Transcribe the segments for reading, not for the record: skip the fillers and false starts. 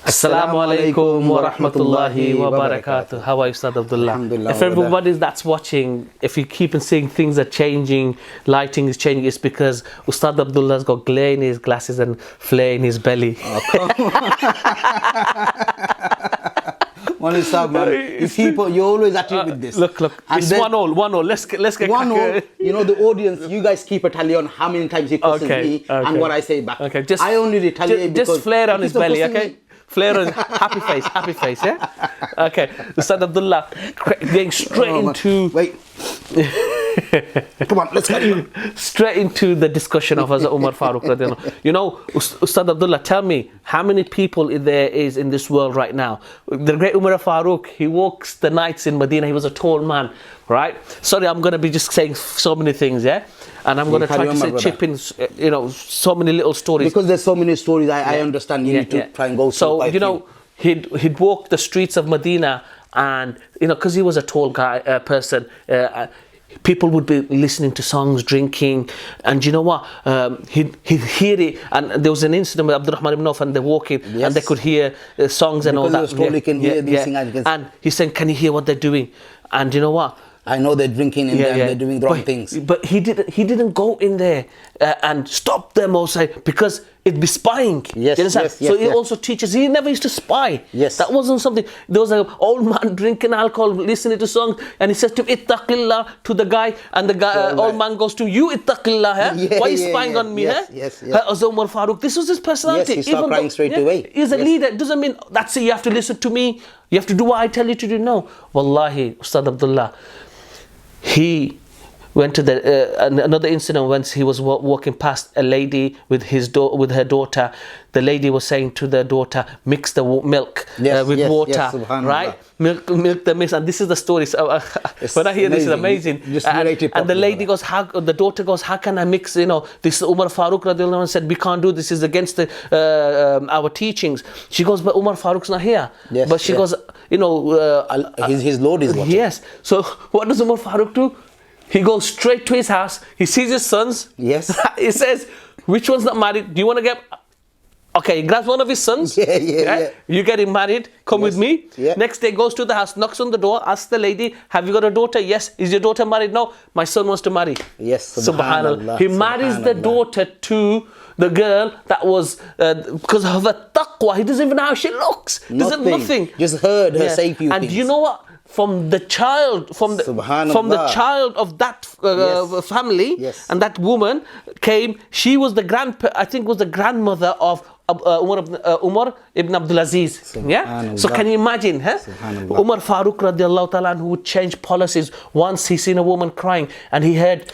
Assalamu alaikum wa rahmatullahi wa barakatuh. How are you, Ustad Abdullah? If everybody that's watching, if you keep on seeing things are changing, lighting is changing, it's because Ustad Abdullah's got glare in his glasses and flare in his belly. Oh, come on. If people, you're always at it with this. Look, and it's 1-1. Let's get 1-1. You know, the audience, you guys keep a tally on how many times he cusses me and what I say back. Okay, I only retaliate because just flare on his belly, okay? Flare on happy face, yeah? Okay, Ustad Abdullah, getting straight into... Wait. Come on, let's go. Straight into the discussion of Hazrat Umar Faarooq. You know, Ustad Abdullah, tell me, how many people there is in this world right now? The great Umar Faarooq, he walks the nights in Medina. He was a tall man, right? Sorry, I'm going to be just saying so many things, yeah? And I'm going to try to chip in, you know, so many little stories. Because there's so many stories, I understand you need to try and go through. So, you know, he'd walk the streets of Medina, and, you know, because he was a tall guy, person, people would be listening to songs, drinking, and you know what? He'd hear it, and there was an incident with Abdurrahman ibn Auf, and they're walking, and they could hear songs and all that. And he's saying, "Can you hear what they're doing?" And you know what? I know they're drinking in there and they're doing the wrong things. But he didn't go in there and stop them or say, because it'd be spying. Yes. So he also teaches, he never used to spy. Yes. That wasn't something. There was an old man drinking alcohol, listening to songs, and he says to ittaqillah to the guy, and the guy, old man goes to you, ittaqillah, yeah, why are you spying on me? Yes. Umar Faarooq, this was his personality. Yes, he started crying straight away. He's a leader. It doesn't mean, that's it, you have to listen to me, you have to do what I tell you to do. No. Wallahi, Ustad Abdullah, he went to another incident once. He was walking past a lady with her daughter. The lady was saying to the daughter, mix the milk with water, right? Milk the mix. And this is the story. So, when I hear this, it's amazing. And the lady goes, the daughter goes, how can I mix? You know, this Umar Faarooq radiallahu anhu said, we can't do this. Is against our teachings. She goes, but Umar Faarooq's not here. But she goes, you know, his Lord is watching. Yes. So what does Umar Faarooq do? He goes straight to his house. He sees his sons. Yes. He says, which one's not married? Do you want to get... Okay, he grabs one of his sons. Yeah. You get him married. Come with me. Yeah. Next day, goes to the house, knocks on the door, asks the lady, have you got a daughter? Yes. Is your daughter married? No. My son wants to marry. Yes. Subhanallah. He marries the daughter to the girl that was, because of her taqwa. He doesn't even know how she looks. Nothing. Just heard her say few things. And you know what? From the child of that family, and that woman came. She was the grandmother of Umar ibn Abdulaziz. Yeah. So can you imagine? Umar Faarooq radiallahu ta'ala, who would change policies. Once he seen a woman crying, and he heard.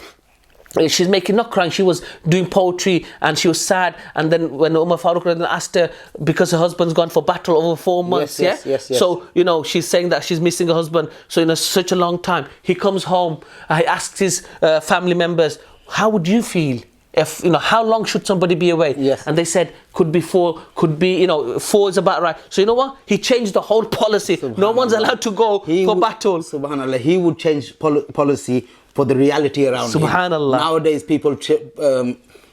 She's not crying, she was doing poetry and she was sad, and then when Umar Faarooq asked her, because her husband's gone for battle over 4 months, yes. So, you know, she's saying that she's missing her husband, so in such a long time, he comes home, he asks his family members, how would you feel? If, you know, how long should somebody be away? Yes. And they said, could be 4, could be, you know, 4 is about right. So you know what? He changed the whole policy. No one's allowed to go for battle. Subhanallah, he would change policy for the reality around him. Subhanallah. Nowadays, people,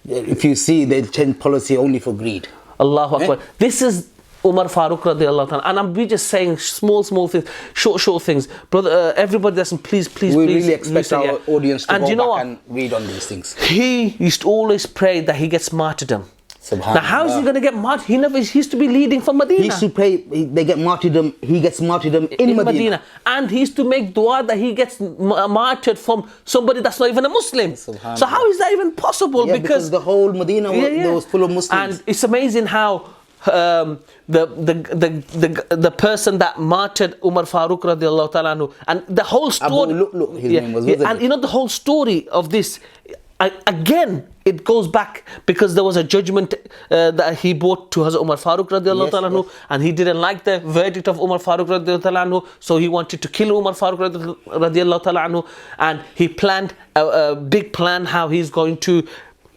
if you see, they change policy only for greed. Allahu Akbar. This is Umar Faarooq radiallahu ta'ala. And I'm just saying small things, short things. Brother, everybody listen, please. We really expect our audience to go back and read on these things. He used to always pray that he gets martyrdom. Now, how is he going to get martyred? He used to be leading for Medina. He used to pray, they get martyrdom, he gets martyrdom in Medina. And he used to make dua that he gets martyred from somebody that's not even a Muslim. So how is that even possible? Because the whole Medina was full of Muslims. And it's amazing how the person that martyred Umar Faarooq radiallahu ta'ala anhu, and the whole story, his name was, and you know, the whole story of this, again, it goes back because there was a judgment that he brought to Hazrat Umar Faarooq radiallahu ta'ala anhu, and he didn't like the verdict of Umar Faarooq radiallahu ta'ala anhu, so he wanted to kill Umar Faarooq radiallahu ta'ala anhu, and he planned a big plan how he's going to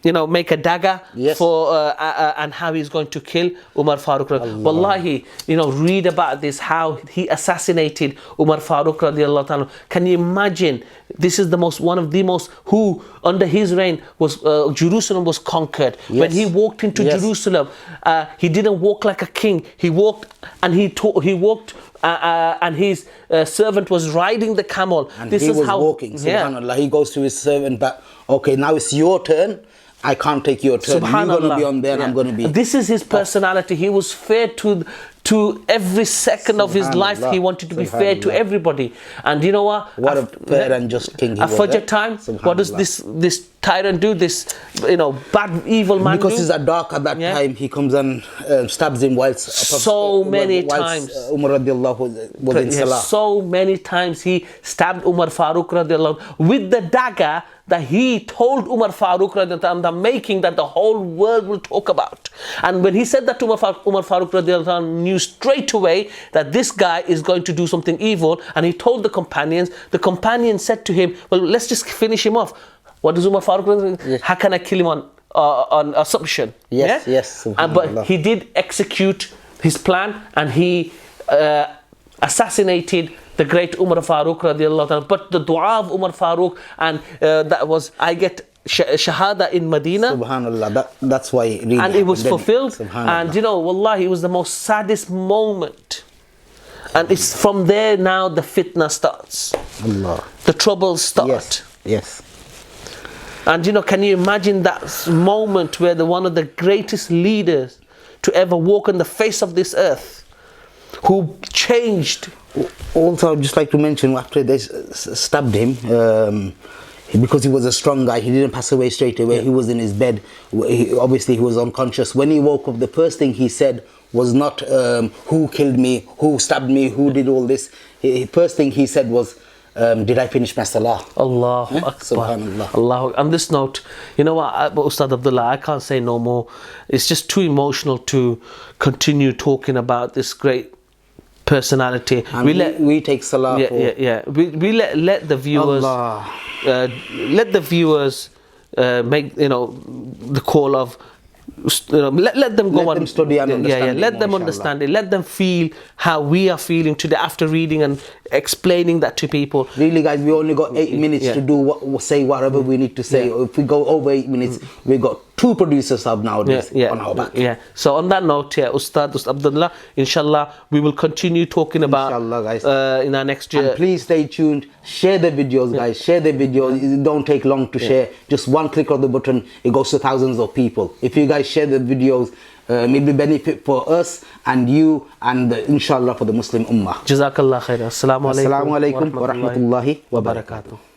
make a dagger for and how he's going to kill Umar Faarooq. Wallahi, read about this, how he assassinated Umar Faarooq radiallahu ta'ala. Can you imagine? This is one of the most who under his reign was Jerusalem was conquered. When he walked into Jerusalem, he didn't walk like a king. He walked and he walked and his servant was riding the camel. And this is how walking. Subhanallah. He goes to his servant back. Okay, now it's your turn. I can't take your turn. You're going to be on there. I'm going to be. This is his personality. He was fair to every second of his life. He wanted to be fair to everybody. And you know what? What a fair and just king he was. At Fajr time, what does this tyrant do? This bad, evil man because do? He's at dark at that time. He comes and stabs him whilst many times Umar radiallahu was in salah. So many times he stabbed Umar Faarooq radiallahu with the dagger that he told Umar Faarooq radiallahu the making that the whole world will talk about. And when he said that to Umar Faarooq radiallahu knew straight away that this guy is going to do something evil, and he told the companions. The companions said to him, well, let's just finish him off. What does Umar Faarooq say? How can I kill him on assumption? Yes. But he did execute his plan, and he assassinated the great Umar Faarooq radiallahu ta'ala. But the dua of Umar Faarooq, and that was, I get shahada in Medina. Subhanallah, that's why it really and it was fulfilled. And wallahi, it was the most saddest moment. And it's from there now the fitna starts. Allah. The troubles start. Yes. And can you imagine that moment where one of the greatest leaders to ever walk on the face of this earth, who changed. Also, I'd just like to mention, after they stabbed him, because he was a strong guy, he didn't pass away straight away. He was in his bed. Obviously, he was unconscious. When he woke up, the first thing he said was not who killed me, who stabbed me, who did all this. First thing he said was, did I finish my salah? Allahu Akbar. Subhanallah. Allah. On this note, you know what, Ustad Abdullah, I can't say no more. It's just too emotional to continue talking about this great personality. And we take salah. We let the viewers make the call of let them go let them study and understand let them understand it. Let them feel how we are feeling today after reading and explaining that to people. Really, guys, we only got 8 minutes to say whatever we need to say. If we go over 8 minutes, we got 2 producers up nowadays on our back. So on that note, Ustad Abdullah, inshallah, we will continue talking about guys, in our next year. And please stay tuned. Share the videos, guys. Share the videos. It don't take long to share. Just one click of the button, it goes to thousands of people. If you guys share the videos, maybe benefit for us and you, and inshallah for the Muslim Ummah. Jazakallah khair. Assalamu alaikum wa rahmatullahi wa barakatuh.